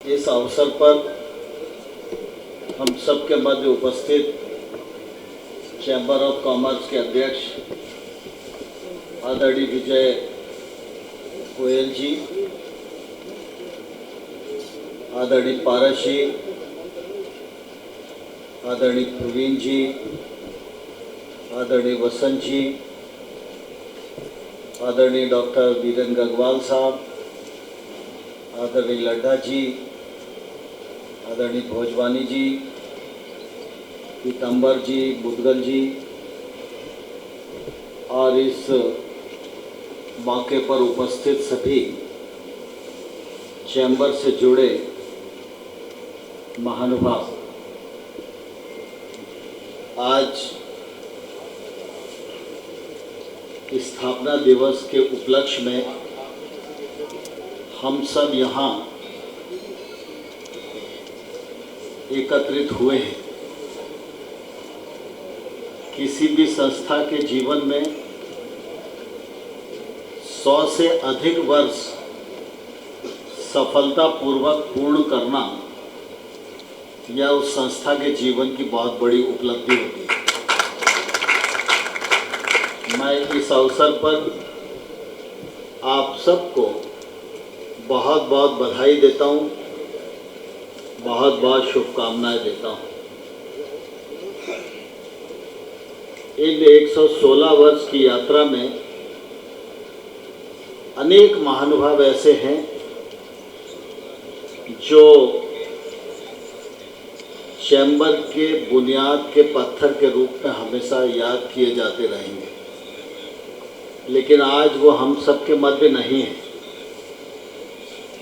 इस अवसर पर हम सबके मध्य उपस्थित चैम्बर ऑफ कॉमर्स के अध्यक्ष आदरणीय विजय गोयल जी, आदरणीय पारस जी, आदरणीय प्रवीण जी, आदरणीय वसंत जी, आदरणीय डॉक्टर वीरेंद्र गंगवाल साहब, आदरणीय लड्ढा जी, आदरणीय भोजवानी जी, पीतम्बर जी, मुदगल जी और इस मौके पर उपस्थित सभी चैम्बर से जुड़े महानुभाव, आज स्थापना दिवस के उपलक्ष्य में हम सब यहाँ एकत्रित हुए हैं। किसी भी संस्था के जीवन में 100 से अधिक वर्ष सफलतापूर्वक पूर्ण करना यह उस संस्था के जीवन की बहुत बड़ी उपलब्धि होती है। मैं इस अवसर पर आप सबको बहुत बहुत बधाई देता हूँ, बहुत बहुत शुभकामनाएं देता हूँ। इन 116 वर्ष की यात्रा में अनेक महानुभाव ऐसे हैं जो चैम्बर के बुनियाद के पत्थर के रूप में हमेशा याद किए जाते रहेंगे, लेकिन आज वो हम सबके मध्य नहीं है।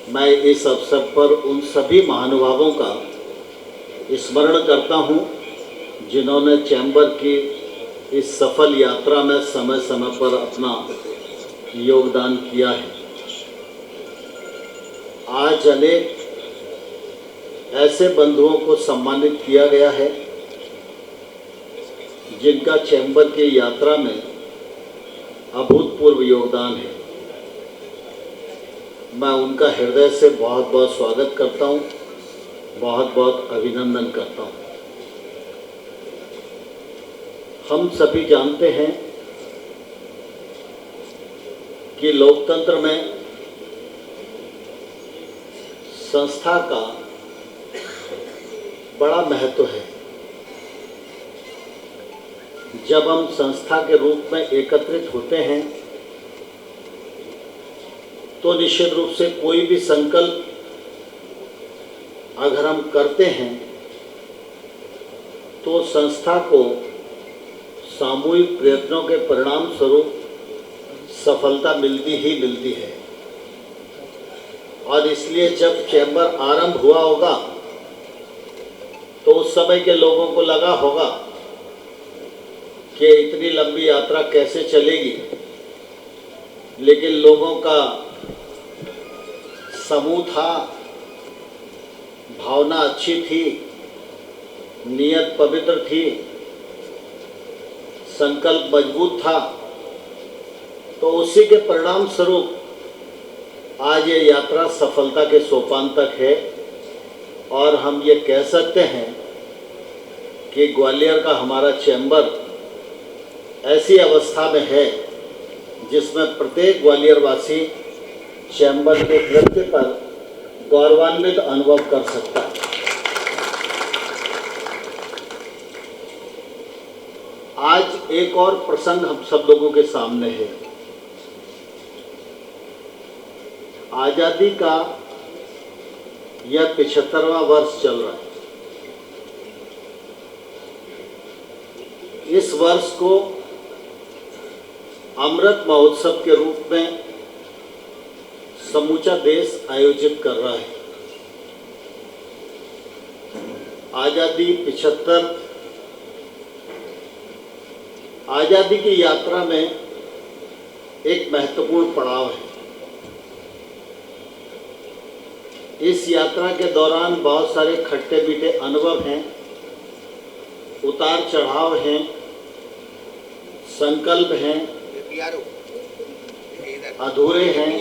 मैं इस अवसर पर उन सभी महानुभावों का स्मरण करता हूँ जिन्होंने चैम्बर की इस सफल यात्रा में समय समय पर अपना योगदान किया है। आज अनेक ऐसे बंधुओं को सम्मानित किया गया है जिनका चैम्बर की यात्रा में अभूतपूर्व योगदान है। मैं उनका हृदय से बहुत बहुत स्वागत करता हूँ, बहुत बहुत अभिनंदन करता हूँ। हम सभी जानते हैं कि लोकतंत्र में संस्था का बड़ा महत्व है। जब हम संस्था के रूप में एकत्रित होते हैं तो निश्चित रूप से कोई भी संकल्प अगर हम करते हैं तो संस्था को सामूहिक प्रयत्नों के परिणाम स्वरूप सफलता मिलती ही मिलती है। और इसलिए जब चैम्बर आरंभ हुआ होगा तो उस समय के लोगों को लगा होगा कि इतनी लंबी यात्रा कैसे चलेगी, लेकिन लोगों का समूह था, भावना अच्छी थी, नियत पवित्र थी, संकल्प मजबूत था, तो उसी के परिणाम स्वरूप आज ये यात्रा सफलता के सोपान तक है। और हम ये कह सकते हैं कि ग्वालियर का हमारा चैम्बर ऐसी अवस्था में है जिसमें प्रत्येक ग्वालियर वासी चैम्बर के कृत्य पर गौरवान्वित अनुभव कर सकता है। आज एक और प्रसंग हम सब लोगों के सामने है। आज़ादी का यह 75वां वर्ष चल रहा है। इस वर्ष को अमृत महोत्सव के रूप में समूचा देश आयोजित कर रहा है। आज़ादी 75 आज़ादी की यात्रा में एक महत्वपूर्ण पड़ाव है। इस यात्रा के दौरान बहुत सारे खट्टे मीठे अनुभव हैं, उतार चढ़ाव हैं, संकल्प हैं, अधूरे हैं,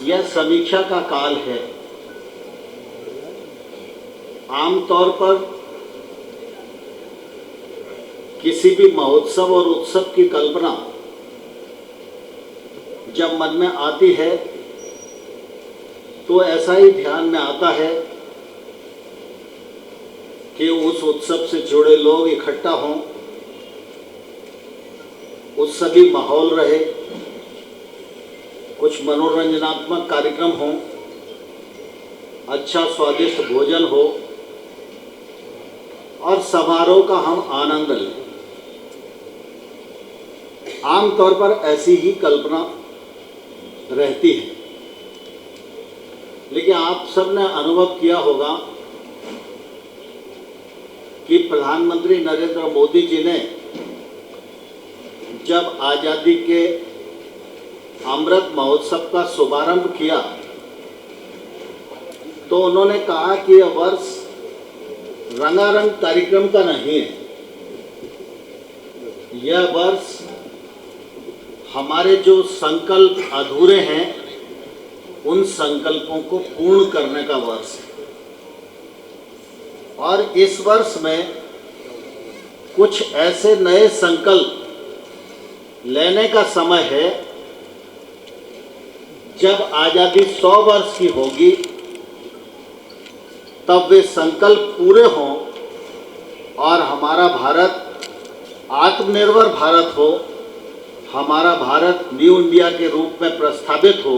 यह समीक्षा का काल है। आमतौर पर किसी भी महोत्सव और उत्सव की कल्पना जब मन में आती है तो ऐसा ही ध्यान में आता है कि उस उत्सव से जुड़े लोग इकट्ठा हों, उत्सवी माहौल रहे, कुछ मनोरंजनात्मक कार्यक्रम हों, अच्छा स्वादिष्ट भोजन हो और समारोह का हम आनंद लें। आमतौर पर ऐसी ही कल्पना रहती है, लेकिन आप सबने अनुभव किया होगा कि प्रधानमंत्री नरेंद्र मोदी जी ने जब आज़ादी के अमृत महोत्सव का शुभारंभ किया तो उन्होंने कहा कि यह वर्ष रंगारंग कार्यक्रम का नहीं है, यह वर्ष हमारे जो संकल्प अधूरे हैं उन संकल्पों को पूर्ण करने का वर्ष है। और इस वर्ष में कुछ ऐसे नए संकल्प लेने का समय है जब आज़ादी 100 वर्ष की होगी तब वे संकल्प पूरे हों और हमारा भारत आत्मनिर्भर भारत हो, हमारा भारत न्यू इंडिया के रूप में प्रस्तावित हो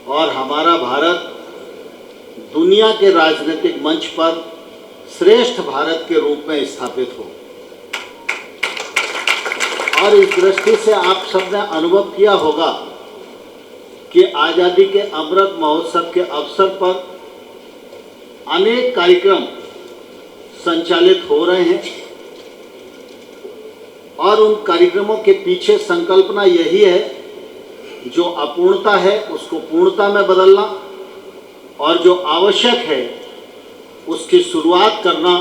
और हमारा भारत दुनिया के राजनीतिक मंच पर श्रेष्ठ भारत के रूप में स्थापित हो। और इस दृष्टि से आप सबने अनुभव किया होगा कि आज़ादी के अमृत महोत्सव के अवसर पर अनेक कार्यक्रम संचालित हो रहे हैं और उन कार्यक्रमों के पीछे संकल्पना यही है, जो अपूर्णता है उसको पूर्णता में बदलना और जो आवश्यक है उसकी शुरुआत करना,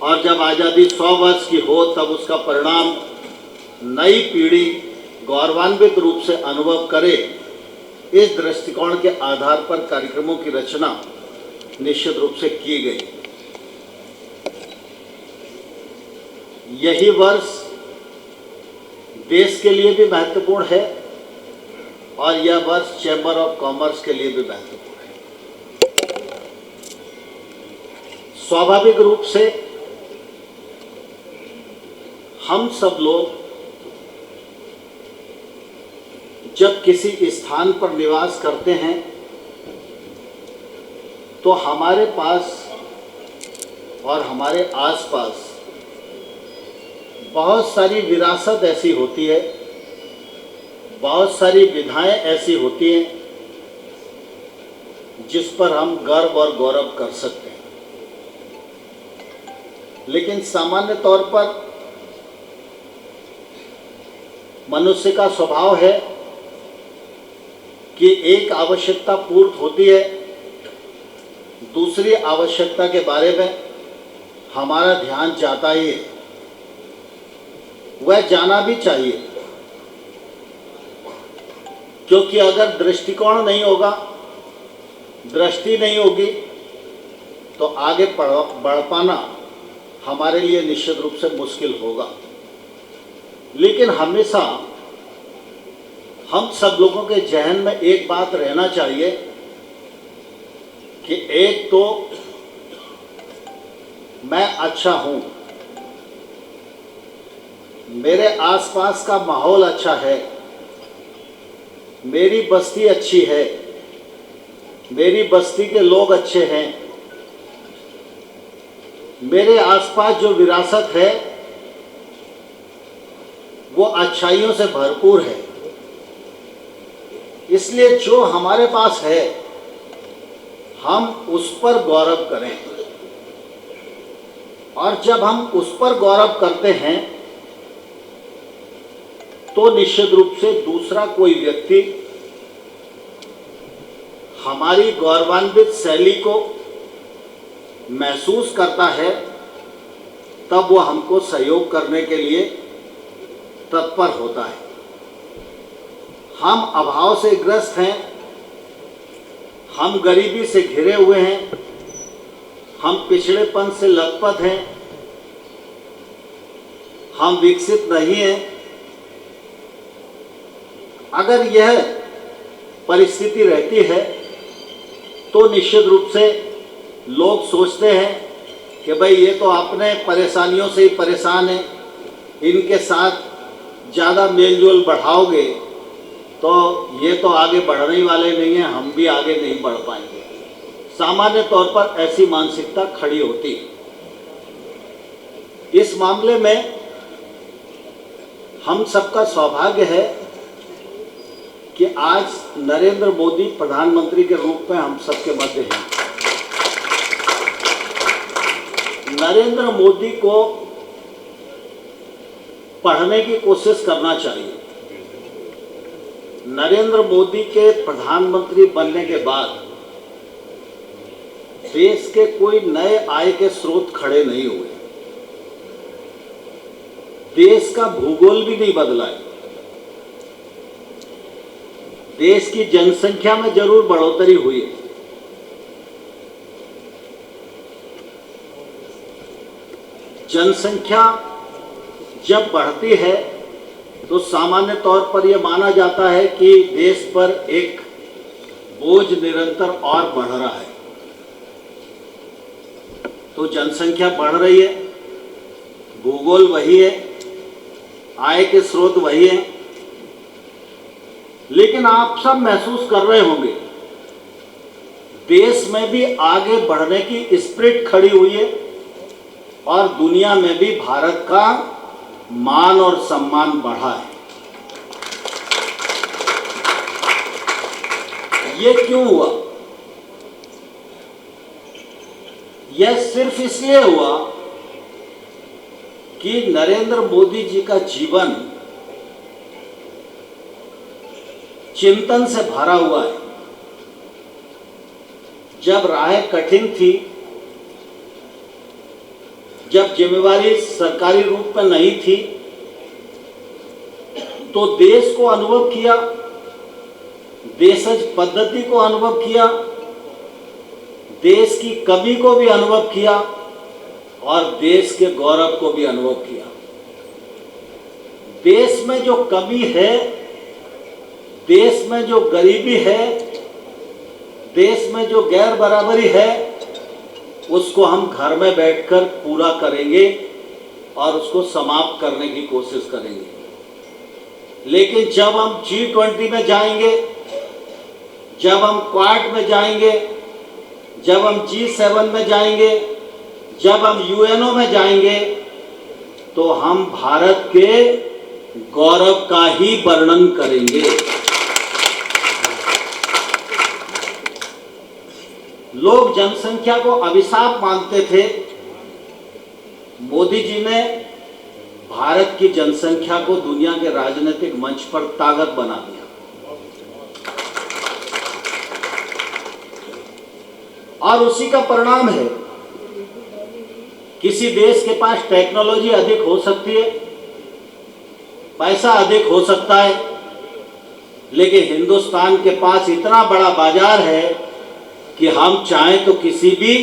और जब आज़ादी 100 वर्ष की हो तब उसका परिणाम नई पीढ़ी गौरवान्वित रूप से अनुभव करे। इस दृष्टिकोण के आधार पर कार्यक्रमों की रचना निश्चित रूप से की गई। यही वर्ष देश के लिए भी महत्वपूर्ण है और यह वर्ष चैम्बर ऑफ कॉमर्स के लिए भी महत्वपूर्ण है। स्वाभाविक रूप से हम सब लोग जब किसी स्थान पर निवास करते हैं तो हमारे पास और हमारे आसपास बहुत सारी विरासत ऐसी होती है, बहुत सारी विधाएं ऐसी होती हैं जिस पर हम गर्व और गौरव कर सकते हैं। लेकिन सामान्य तौर पर मनुष्य का स्वभाव है कि एक आवश्यकता पूर्त होती है, दूसरी आवश्यकता के बारे में हमारा ध्यान जाता ही है, वह जाना भी चाहिए, क्योंकि अगर दृष्टिकोण नहीं होगा, दृष्टि नहीं होगी तो आगे बढ़ पाना हमारे लिए निश्चित रूप से मुश्किल होगा। लेकिन हमेशा हम सब लोगों के जहन में एक बात रहना चाहिए कि एक तो मैं अच्छा हूं, मेरे आसपास का माहौल अच्छा है, मेरी बस्ती अच्छी है, मेरी बस्ती के लोग अच्छे हैं, मेरे आसपास जो विरासत है वो अच्छाइयों से भरपूर है। इसलिए जो हमारे पास है हम उस पर गौरव करें, और जब हम उस पर गौरव करते हैं तो निश्चित रूप से दूसरा कोई व्यक्ति हमारी गौरवान्वित शैली को महसूस करता है, तब वो हमको सहयोग करने के लिए तत्पर होता है। हम अभाव से ग्रस्त हैं, हम गरीबी से घिरे हुए हैं, हम पिछड़ेपन से लथपथ हैं, हम विकसित नहीं हैं। अगर यह परिस्थिति रहती है तो निश्चित रूप से लोग सोचते हैं कि भाई ये तो अपने परेशानियों से ही परेशान है, इनके साथ ज़्यादा मेलजोल बढ़ाओगे तो ये तो आगे बढ़ने ही वाले नहीं हैं, हम भी आगे नहीं बढ़ पाएंगे। सामान्य तौर पर ऐसी मानसिकता खड़ी होती है। इस मामले में हम सबका सौभाग्य है कि आज नरेंद्र मोदी प्रधानमंत्री के रूप में हम सबके मध्य हैं। नरेंद्र मोदी को पढ़ने की कोशिश करना चाहिए। नरेंद्र मोदी के प्रधानमंत्री बनने के बाद देश के कोई नए आय के स्रोत खड़े नहीं हुए, देश का भूगोल भी नहीं बदला है। देश की जनसंख्या में जरूर बढ़ोतरी हुई है, जनसंख्या जब बढ़ती है तो सामान्य तौर पर यह माना जाता है कि देश पर एक बोझ निरंतर और बढ़ रहा है। तो जनसंख्या बढ़ रही है, भूगोल वही है, आय के स्रोत वही है, लेकिन आप सब महसूस कर रहे होंगे देश में भी आगे बढ़ने की स्पिरिट खड़ी हुई है और दुनिया में भी भारत का मान और सम्मान बढ़ा है। ये क्यों हुआ? यह सिर्फ इसलिए हुआ कि नरेंद्र मोदी जी का जीवन चिंतन से भरा हुआ है। जब राहें कठिन थी, जब जिम्मेवारी सरकारी रूप में नहीं थी, तो देश को अनुभव किया, देशज पद्धति को अनुभव किया, देश की कमी को भी अनुभव किया और देश के गौरव को भी अनुभव किया। देश में जो कमी है, देश में जो गरीबी है, देश में जो गैर बराबरी है, उसको हम घर में बैठकर पूरा करेंगे और उसको समाप्त करने की कोशिश करेंगे। लेकिन जब हम G20 में जाएंगे, जब हम क्वाड में जाएंगे, जब हम G7 में जाएंगे, जब हम UNO में जाएंगे, तो हम भारत के गौरव का ही वर्णन करेंगे। लोग जनसंख्या को अभिशाप मानते थे, मोदी जी ने भारत की जनसंख्या को दुनिया के राजनीतिक मंच पर ताकत बना दिया और उसी का परिणाम है। किसी देश के पास टेक्नोलॉजी अधिक हो सकती है, पैसा अधिक हो सकता है, लेकिन हिंदुस्तान के पास इतना बड़ा बाजार है कि हम चाहें तो किसी भी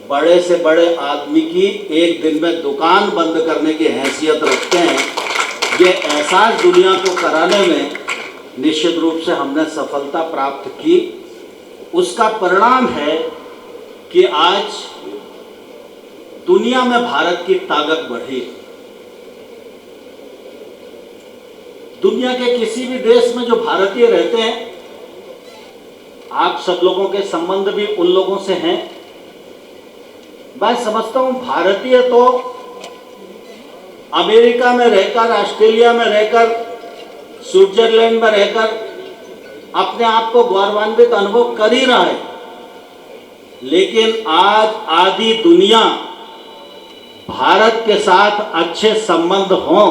बड़े से बड़े आदमी की एक दिन में दुकान बंद करने की हैसियत रखते हैं। ये एहसास दुनिया को कराने में निश्चित रूप से हमने सफलता प्राप्त की। उसका परिणाम है कि आज दुनिया में भारत की ताकत बढ़ी। दुनिया के किसी भी देश में जो भारतीय रहते हैं, आप सब लोगों के संबंध भी उन लोगों से हैं। मैं समझता हूं भारतीय तो अमेरिका में रहकर, ऑस्ट्रेलिया में रहकर, स्विट्जरलैंड में रहकर अपने आप को गौरवान्वित अनुभव कर ही रहा है, लेकिन आज आधी दुनिया भारत के साथ अच्छे संबंध हों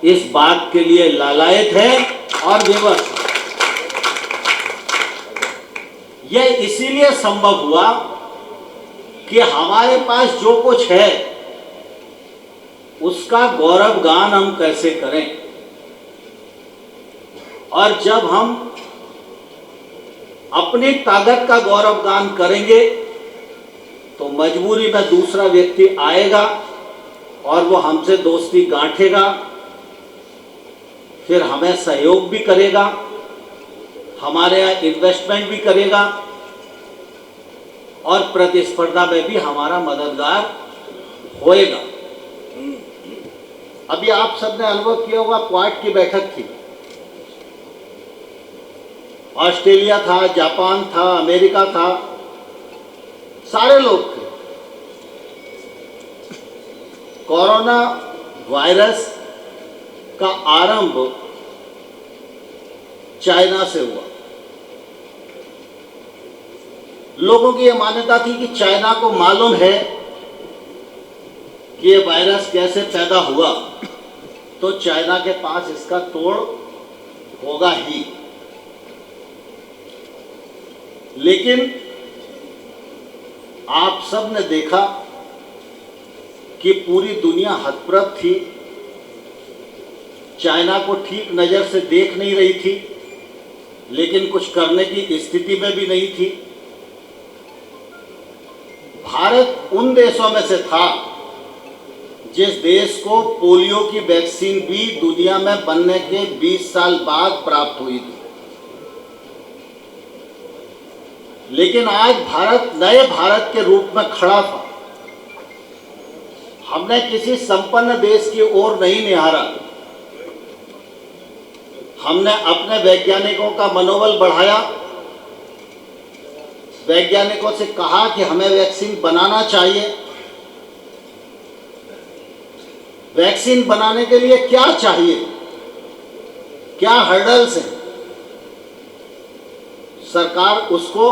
इस बात के लिए लालायित है और विवश। यह इसीलिए संभव हुआ कि हमारे पास जो कुछ है उसका गौरव गान हम कैसे करें और जब हम अपनी ताकत का गौरवगान करेंगे तो मजबूरी में दूसरा व्यक्ति आएगा और वो हमसे दोस्ती गांठेगा, फिर हमें सहयोग भी करेगा, हमारे यहाँ इन्वेस्टमेंट भी करेगा और प्रतिस्पर्धा में भी हमारा मददगार होएगा। अभी आप सबने अनुभव किया होगा, क्वाड की बैठक थी, ऑस्ट्रेलिया था, जापान था, अमेरिका था, सारे लोग थे। कोरोना वायरस का आरंभ चाइना से हुआ। लोगों की यह मान्यता थी कि चाइना को मालूम है कि यह वायरस कैसे पैदा हुआ, तो चाइना के पास इसका तोड़ होगा ही। लेकिन आप सब ने देखा कि पूरी दुनिया हतप्रभ थी, चाइना को ठीक नज़र से देख नहीं रही थी, लेकिन कुछ करने की स्थिति में भी नहीं थी। भारत उन देशों में से था जिस देश को पोलियो की वैक्सीन भी दुनिया में बनने के 20 साल बाद प्राप्त हुई थी। लेकिन आज भारत नए भारत के रूप में खड़ा था। हमने किसी संपन्न देश की ओर नहीं निहारा, हमने अपने वैज्ञानिकों का मनोबल बढ़ाया, वैज्ञानिकों से कहा कि हमें वैक्सीन बनाना चाहिए। वैक्सीन बनाने के लिए क्या चाहिए, क्या हर्डल्स हैं, सरकार उसको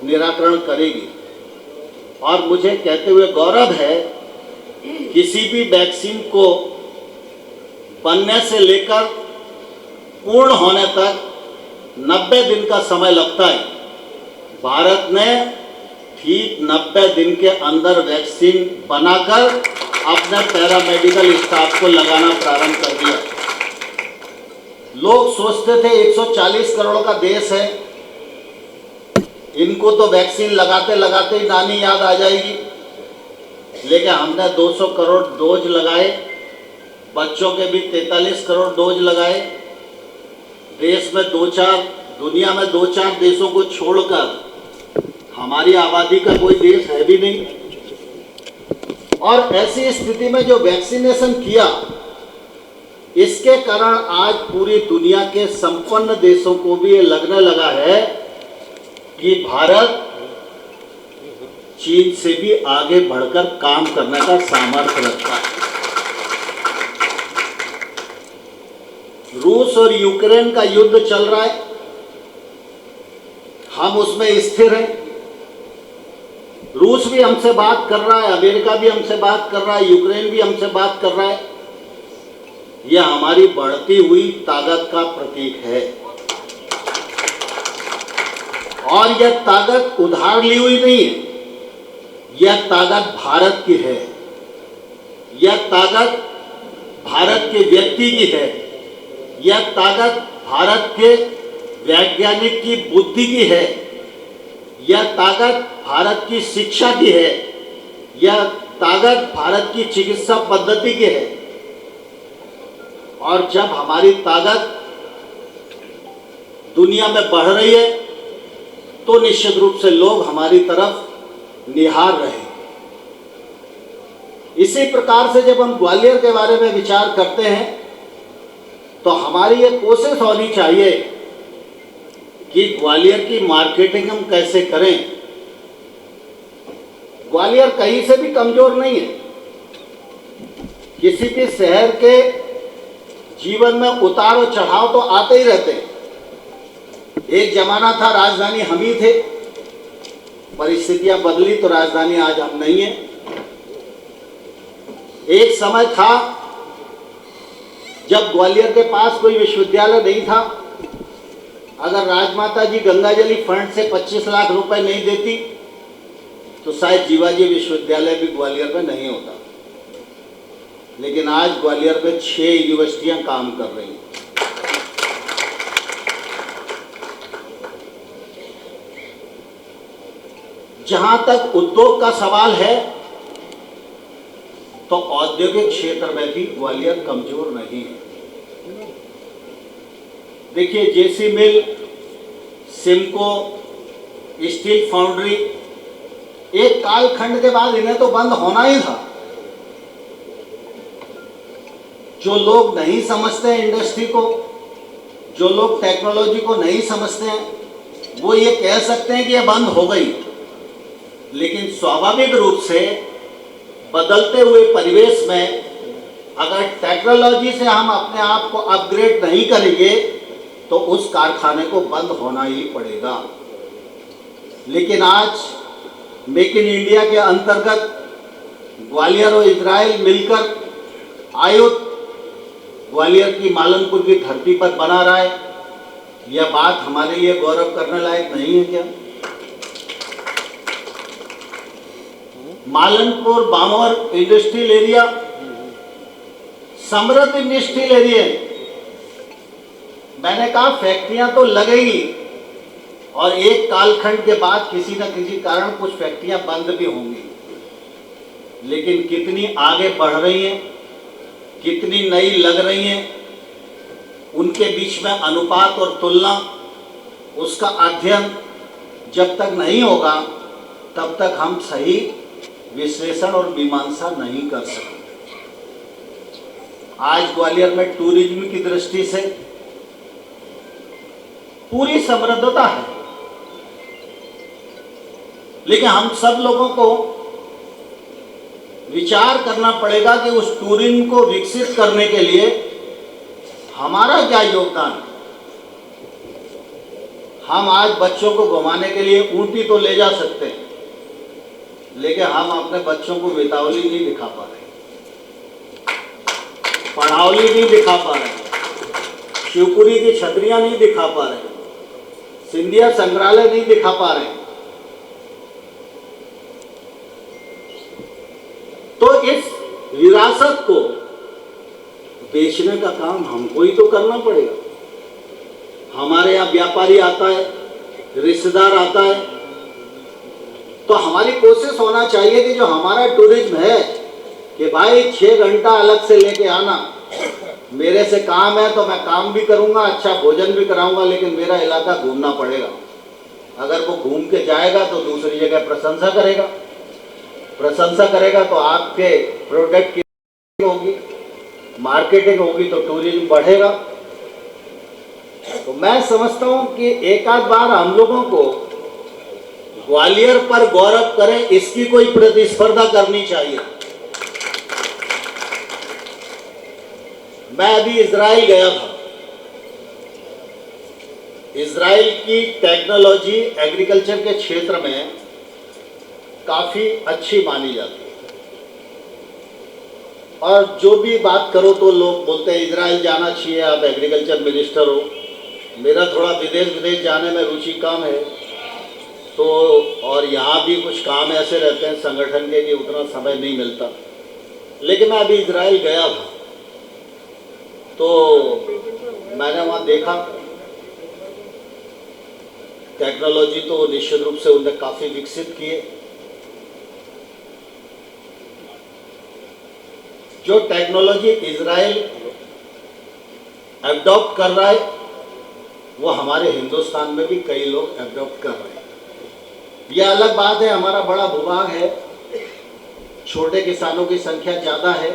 निराकरण करेगी। और मुझे कहते हुए गौरव है, किसी भी वैक्सीन को बनने से लेकर पूर्ण होने तक 90 दिन का समय लगता है। भारत ने ठीक 90 दिन के अंदर वैक्सीन बनाकर अपने पैरामेडिकल स्टाफ को लगाना प्रारंभ कर दिया। लोग सोचते थे 140 करोड़ का देश है, इनको तो वैक्सीन लगाते लगाते ही नानी याद आ जाएगी। लेकिन हमने 200 करोड़ डोज लगाए, बच्चों के भी 43 करोड़ डोज लगाए। देश में दुनिया में 2-4 देशों को छोड़कर हमारी आबादी का कोई देश है भी नहीं। और ऐसी स्थिति में जो वैक्सीनेशन किया, इसके कारण आज पूरी दुनिया के संपन्न देशों को भी ये लगने लगा है कि भारत चीन से भी आगे बढ़कर काम करने का सामर्थ्य रखता है। रूस और यूक्रेन का युद्ध चल रहा है, हम उसमें स्थिर हैं। रूस भी हमसे बात कर रहा है, अमेरिका भी हमसे बात कर रहा है, यूक्रेन भी हमसे बात कर रहा है। यह हमारी बढ़ती हुई ताकत का प्रतीक है। और यह ताकत उधार ली हुई नहीं है, यह ताकत भारत की है, यह ताकत भारत के व्यक्ति की है, यह ताकत भारत के वैज्ञानिक की बुद्धि की है, यह ताकत भारत की शिक्षा की है, यह ताकत भारत की चिकित्सा पद्धति की है। और जब हमारी ताकत दुनिया में बढ़ रही है तो निश्चित रूप से लोग हमारी तरफ निहार रहे हैं। इसी प्रकार से जब हम ग्वालियर के बारे में विचार करते हैं तो हमारी ये कोशिश होनी चाहिए कि ग्वालियर की मार्केटिंग हम कैसे करें। ग्वालियर कहीं से भी कमजोर नहीं है। किसी भी शहर के जीवन में उतार और चढ़ाव तो आते ही रहते हैं। एक जमाना था राजधानी हम ही थे, परिस्थितियां बदली तो राजधानी आज हम नहीं है। एक समय था जब ग्वालियर के पास कोई विश्वविद्यालय नहीं था। अगर राजमाता जी गंगाजली फंड से 25 लाख रुपए नहीं देती तो शायद जीवाजी विश्वविद्यालय भी ग्वालियर में नहीं होता। लेकिन आज ग्वालियर में 6 यूनिवर्सिटियां काम कर रही हैं। जहां तक उद्योग का सवाल है तो औद्योगिक क्षेत्र में भी ग्वालियर कमजोर नहीं है। देखिए, जेसी मिल, सिमको, स्टील फाउंड्री, एक कालखंड के बाद इन्हें तो बंद होना ही था। जो लोग नहीं समझते हैं इंडस्ट्री को, जो लोग टेक्नोलॉजी को नहीं समझते हैं, वो ये कह सकते हैं कि ये बंद हो गई, लेकिन स्वाभाविक रूप से बदलते हुए परिवेश में अगर टेक्नोलॉजी से हम अपने आप को अपग्रेड नहीं करेंगे तो उस कारखाने को बंद होना ही पड़ेगा। लेकिन आज मेक इन इंडिया के अंतर्गत ग्वालियर और इजराइल मिलकर आयुध ग्वालियर की मालनपुर की धरती पर बना रहा है। यह बात हमारे लिए गौरव करने लायक नहीं है क्या? मालनपुर बामोर इंडस्ट्रियल एरिया समृद्ध इंडस्ट्रियल एरिया। मैंने कहा फैक्ट्रियां तो लगेगी और एक कालखंड के बाद किसी न किसी कारण कुछ फैक्ट्रियां बंद भी होंगी, लेकिन कितनी आगे बढ़ रही हैं, कितनी नई लग रही हैं, उनके बीच में अनुपात और तुलना, उसका अध्ययन जब तक नहीं होगा तब तक हम सही विश्लेषण और मीमांसा नहीं कर सकते। आज ग्वालियर में टूरिज्म की दृष्टि से पूरी समृद्धता है, लेकिन हम सब लोगों को विचार करना पड़ेगा कि उस टूरिज्म को विकसित करने के लिए हमारा क्या योगदान है। हम आज बच्चों को घुमाने के लिए ऊटी तो ले जा सकते हैं, लेकिन हम अपने बच्चों को वेतावली नहीं दिखा पा रहे, पढ़ावली नहीं दिखा पा रहे, शिवपुरी की छतरियां नहीं दिखा पा रहे, सिंधिया संग्रहालय नहीं दिखा पा रहे। तो इस विरासत को बेचने का काम हमको ही तो करना पड़ेगा। हमारे यहाँ व्यापारी आता है, रिश्तेदार आता है, तो हमारी कोशिश होना चाहिए कि जो हमारा टूरिज्म है कि भाई 6 घंटा अलग से लेके आना, मेरे से काम है तो मैं काम भी करूंगा, अच्छा भोजन भी कराऊंगा, लेकिन मेरा इलाका घूमना पड़ेगा। अगर वो घूम के जाएगा तो दूसरी जगह प्रशंसा करेगा, प्रशंसा करेगा तो आपके प्रोडक्ट की होगी, मार्केटिंग होगी, तो टूरिज्म बढ़ेगा। तो मैं समझता हूं कि एक आध बार हम लोगों को ग्वालियर पर गौरव करें, इसकी कोई प्रतिस्पर्धा करनी चाहिए। मैं अभी इजराइल गया था। इजराइल की टेक्नोलॉजी एग्रीकल्चर के क्षेत्र में काफी अच्छी मानी जाती है, और जो भी बात करो तो लोग बोलते हैं इजराइल जाना चाहिए, आप एग्रीकल्चर मिनिस्टर हो। मेरा थोड़ा विदेश जाने में रुचि कम है, तो और यहाँ भी कुछ काम ऐसे रहते हैं संगठन के कि उतना समय नहीं मिलता। लेकिन मैं अभी इजराइल गया था तो मैंने वहाँ देखा टेक्नोलॉजी तो निश्चित रूप से उन्हें काफ़ी विकसित किए। जो टेक्नोलॉजी इजराइल एडॉप्ट कर रहा है वो हमारे हिंदुस्तान में भी कई लोग एडॉप्ट कर रहे हैं। यह अलग बात है, हमारा बड़ा भूभाग है, छोटे किसानों की संख्या ज़्यादा है,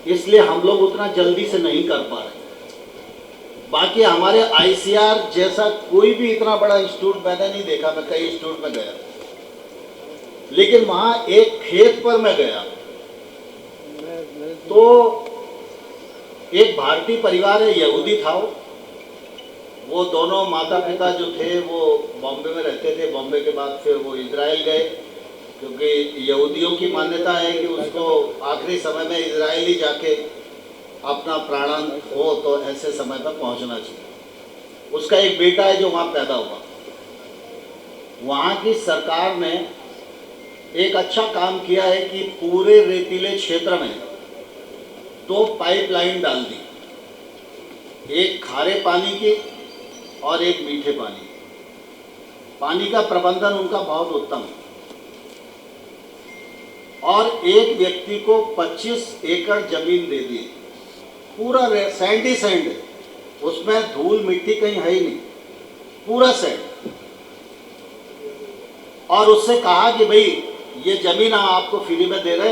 इसलिए हम लोग उतना जल्दी से नहीं कर पा रहे। बाकी हमारे आईसीआर जैसा कोई भी इतना बड़ा इंस्टीट्यूट मैंने नहीं देखा। मैं कई इंस्टीट्यूट में गया, लेकिन वहाँ एक खेत पर मैं गया तो एक भारतीय परिवार है, यहूदी था वो दोनों माता पिता जो थे वो बॉम्बे में रहते थे। बॉम्बे के बाद फिर वो इजराइल गए, क्योंकि यहूदियों की मान्यता है कि उसको आखिरी समय में इजराइल ही जाके अपना प्राणन हो तो ऐसे समय पर पहुंचना चाहिए। उसका एक बेटा है जो वहाँ पैदा हुआ। वहाँ की सरकार ने एक अच्छा काम किया है कि पूरे रेतीले क्षेत्र में 2 पाइपलाइन डाल दी, एक खारे पानी की और एक मीठे पानी। पानी का प्रबंधन उनका बहुत उत्तम है। और एक व्यक्ति को 25 एकड़ जमीन दे दी, पूरा सैंड ही सैंड है, उसमें धूल मिट्टी कहीं है ही नहीं, पूरा सैंड। और उससे कहा कि भाई ये जमीन हम आपको फ्री में दे रहे,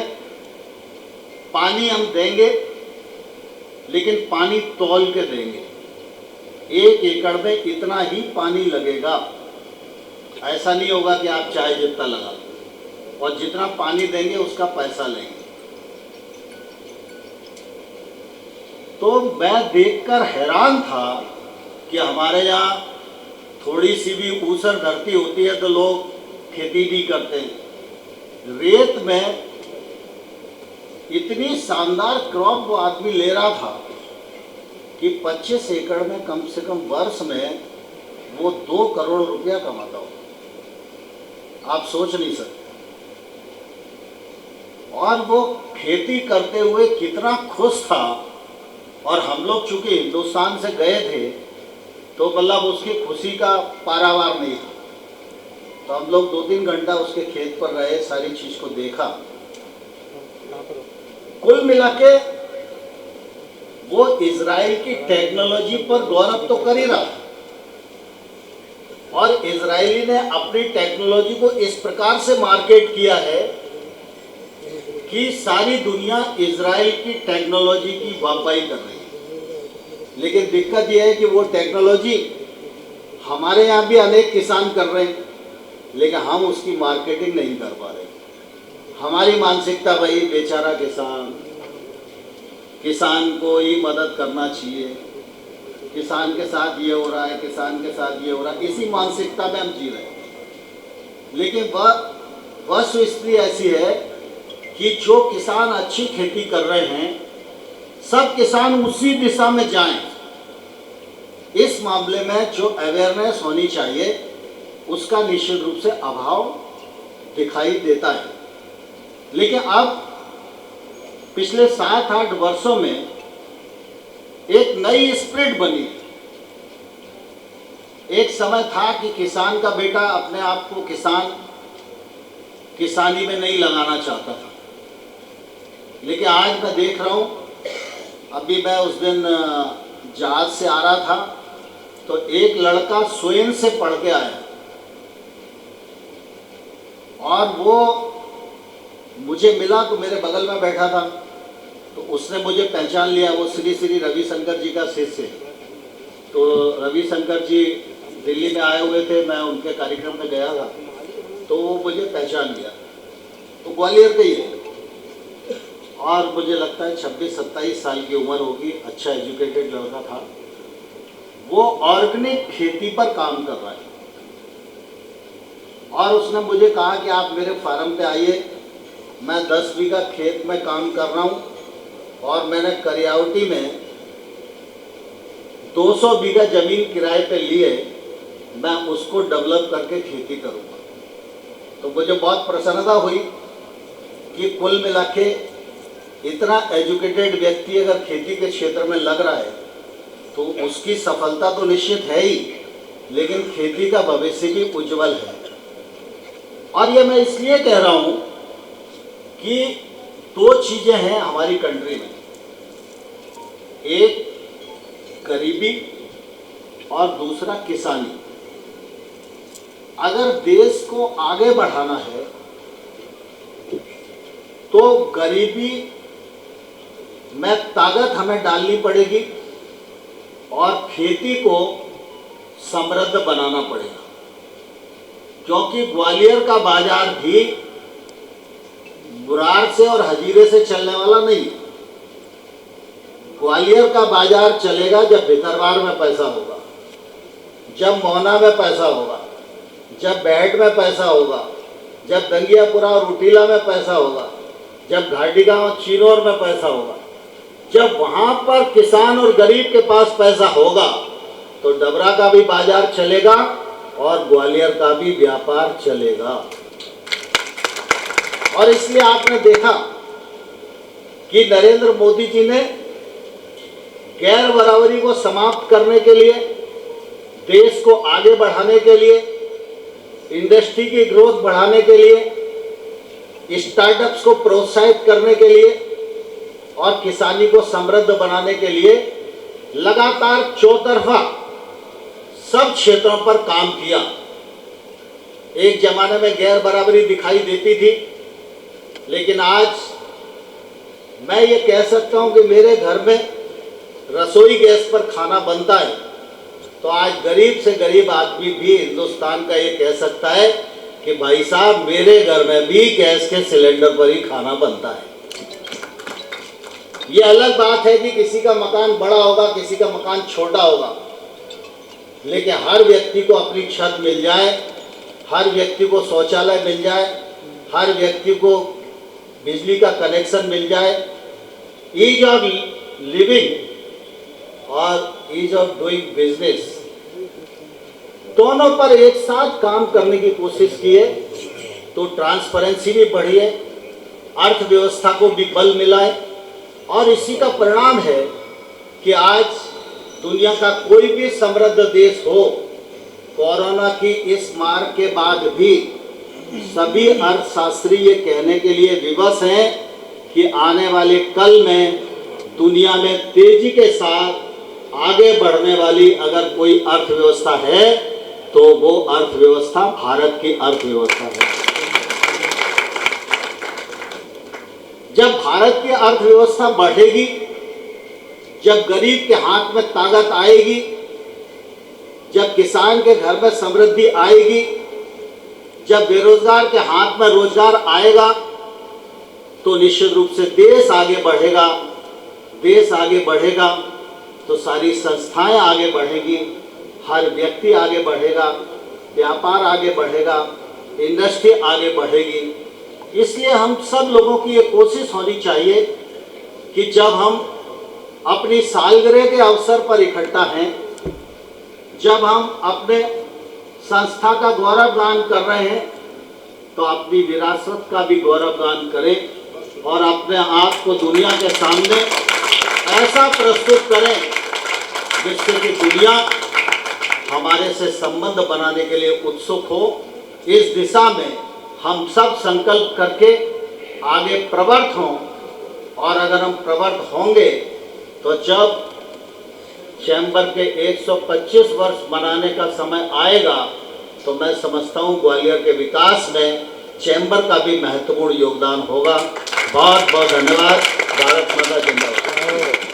पानी हम देंगे लेकिन पानी तौल के देंगे, 1 एकड़ में इतना ही पानी लगेगा, ऐसा नहीं होगा कि आप चाहे जितना लगा दो, और जितना पानी देंगे उसका पैसा लेंगे। तो मैं देखकर हैरान था कि हमारे यहाँ थोड़ी सी भी ऊसर धरती होती है तो लोग खेती नहीं करते हैं। रेत में इतनी शानदार क्रॉप वो आदमी ले रहा था कि 25 एकड़ में कम से कम वर्ष में वो 2 करोड़ रुपया कमाता हो, आप सोच नहीं सकते। और वो खेती करते हुए कितना खुश था। और हम लोग चूंकि हिंदुस्तान से गए थे तो मतलब उसकी खुशी का पारावार नहीं था, तो हम लोग 2-3 घंटा उसके खेत पर रहे, सारी चीज को देखा। कुल मिला के वो इजराइल की टेक्नोलॉजी पर गौरव तो कर ही रहा था, और इजरायली ने अपनी टेक्नोलॉजी को इस प्रकार से मार्केट किया है कि सारी दुनिया इजराइल की टेक्नोलॉजी की वाहवाही कर रही है। लेकिन दिक्कत यह है कि वो टेक्नोलॉजी हमारे यहाँ भी अनेक किसान कर रहे हैं, लेकिन हम उसकी मार्केटिंग नहीं कर पा रहे। हमारी मानसिकता भाई बेचारा किसान को ही मदद करना चाहिए, किसान के साथ ये हो रहा है, किसान के साथ ये हो रहा है, इसी मानसिकता में हम जी रहे हैं। लेकिन वस्तुस्थिति ऐसी है कि जो किसान अच्छी खेती कर रहे हैं, सब किसान उसी दिशा में जाएं। इस मामले में जो अवेयरनेस होनी चाहिए उसका निश्चित रूप से अभाव दिखाई देता है। लेकिन अब पिछले 7-8 वर्षों में एक नई स्पिरिट बनी। एक समय था कि किसान का बेटा अपने आप को किसानी में नहीं लगाना चाहता था, लेकिन आज मैं देख रहा हूँ, अभी मैं उस दिन जहाज से आ रहा था तो एक लड़का स्वयं से पढ़ के आया, और वो मुझे मिला तो मेरे बगल में बैठा था, तो उसने मुझे पहचान लिया। वो श्री रविशंकर जी का शिष्य है। तो रविशंकर जी दिल्ली में आए हुए थे, मैं उनके कार्यक्रम में गया था, तो वो मुझे पहचान लिया। तो ग्वालियर का ही है, और मुझे लगता है 26-27 साल की उम्र होगी, अच्छा एजुकेटेड लड़का था। वो ऑर्गेनिक खेती पर काम कर रहा है, और उसने मुझे कहा कि आप मेरे फार्म पे आइए, मैं 10 बीघा खेत में काम कर रहा हूँ, और मैंने करियावटी में 200 बीघा जमीन किराए पे लिए, मैं उसको डेवलप करके खेती करूँगा। तो मुझे बहुत प्रसन्नता हुई कि कुल मिला के इतना एजुकेटेड व्यक्ति अगर खेती के क्षेत्र में लग रहा है तो उसकी सफलता तो निश्चित है ही, लेकिन खेती का भविष्य भी उज्जवल है। और ये मैं इसलिए कह रहा हूँ कि 2 चीज़ें हैं हमारी कंट्री में, एक गरीबी और दूसरा किसानी। अगर देश को आगे बढ़ाना है तो गरीबी में ताकत हमें डालनी पड़ेगी और खेती को समृद्ध बनाना पड़ेगा, क्योंकि ग्वालियर का बाजार भी मुरार से और हजीरे से चलने वाला नहीं है। ग्वालियर का बाजार चलेगा जब भितरवार में पैसा होगा, जब मोहना में पैसा होगा, जब बैठ में पैसा होगा, जब दंगियापुरा और रुटीला में पैसा होगा, जब घाटीगांव चिनौर में पैसा होगा। जब वहां पर किसान और गरीब के पास पैसा होगा तो डबरा का भी बाजार चलेगा और ग्वालियर का भी व्यापार चलेगा। और इसलिए आपने देखा कि नरेंद्र मोदी जी ने गैर बराबरी को समाप्त करने के लिए, देश को आगे बढ़ाने के लिए इंडस्ट्री की ग्रोथ बढ़ाने के लिए, स्टार्टअप्स को प्रोत्साहित करने के लिए और किसानी को समृद्ध बनाने के लिए लगातार चौतरफा सब क्षेत्रों पर काम किया। एक जमाने में गैर बराबरी दिखाई देती थी, लेकिन आज मैं ये कह सकता हूं कि मेरे घर में रसोई गैस पर खाना बनता है, तो आज गरीब से गरीब आदमी भी हिंदुस्तान का ये कह सकता है कि भाई साहब मेरे घर में भी गैस के सिलेंडर पर ही खाना बनता है। ये अलग बात है कि किसी का मकान बड़ा होगा, किसी का मकान छोटा होगा, लेकिन हर व्यक्ति को अपनी छत मिल जाए, हर व्यक्ति को शौचालय मिल जाए, हर व्यक्ति को बिजली का कनेक्शन मिल जाए, ईज ऑफ लिविंग और ईज ऑफ डूइंग बिजनेस दोनों पर एक साथ काम करने की कोशिश की है, तो ट्रांसपेरेंसी भी बढ़ी है, अर्थव्यवस्था को भी बल मिला है। और इसी का परिणाम है कि आज दुनिया का कोई भी समृद्ध देश हो, कोरोना की इस मार के बाद भी सभी अर्थशास्त्री ये कहने के लिए विवश हैं कि आने वाले कल में दुनिया में तेजी के साथ आगे बढ़ने वाली अगर कोई अर्थव्यवस्था है तो वो अर्थव्यवस्था भारत की अर्थव्यवस्था है। जब भारत की अर्थव्यवस्था बढ़ेगी, जब गरीब के हाथ में ताकत आएगी, जब किसान के घर में समृद्धि आएगी, जब बेरोजगार के हाथ में रोजगार आएगा, तो निश्चित रूप से देश आगे बढ़ेगा। देश आगे बढ़ेगा तो सारी संस्थाएं आगे बढ़ेगी, हर व्यक्ति आगे बढ़ेगा, व्यापार आगे बढ़ेगा, इंडस्ट्री आगे बढ़ेगी। इसलिए हम सब लोगों की ये कोशिश होनी चाहिए कि जब हम अपनी सालगिरह के अवसर पर इकट्ठा हैं, जब हम अपने संस्था का गौरवगान कर रहे हैं, तो अपनी विरासत का भी गौरवगान करें और अपने आप को दुनिया के सामने ऐसा प्रस्तुत करें जिससे कि दुनिया हमारे से संबंध बनाने के लिए उत्सुक हो। इस दिशा में हम सब संकल्प करके आगे प्रवृत्त हों, और अगर हम प्रवृत्त होंगे तो जब चैम्बर के 125 वर्ष मनाने का समय आएगा तो मैं समझता हूँ ग्वालियर के विकास में चैम्बर का भी महत्वपूर्ण योगदान होगा। बहुत बहुत धन्यवाद। भारत माता जिंदाबाद।